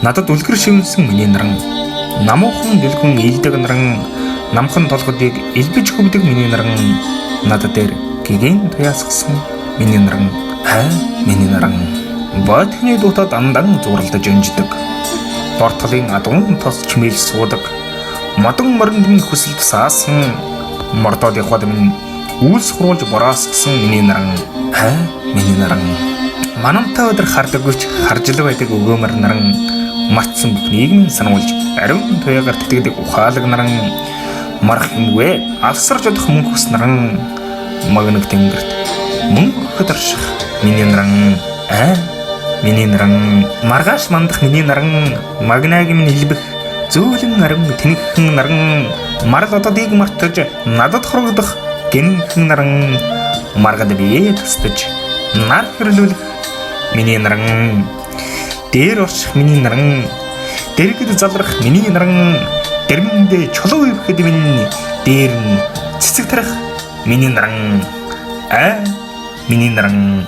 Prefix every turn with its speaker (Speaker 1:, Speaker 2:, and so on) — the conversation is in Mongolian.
Speaker 1: Надад үлгэр шивнсэн миний наран, намуухан дэлгэн илдэг наран, намхан толгодыг илбэж хөвдөг миний наран, надад дээр гэгэн туяасгсан миний наран, миний наран. Бодхны дутад андан зуралдаж өнждөг. Бортолын адуун тос чимээл суудаг. Модон морин хүсэлд саасан, мордоод явхад минь үйлс хуруулж бораасгсан миний наран, миний наран. Манамтай өдөр хардаггүйч харж л байдаг өгөөмөр наран, мартсан бүхнийг минь сануулж ариун туяагаар тэтгэдэг ухаалаг наран, марх юмгүй алсарж одох мөн хүс наран, магнаг тэнгэрт мөн хөдөрших миний наран, миний наран. Маргааш мандах миний наран, магнаг минь илбэх зөөлөн ариун тэнххэн наран, марл ододыг мартаж надад хорогдох гинхэн наран, маргад бие тастаж нар хэрлүүлэх миний наран, дээр орчих миний наран, дэргэд залрах миний наран, дэрмэндээ чулуу ивхэд минь дээр нь цэцэг тарах миний наран, миний наран.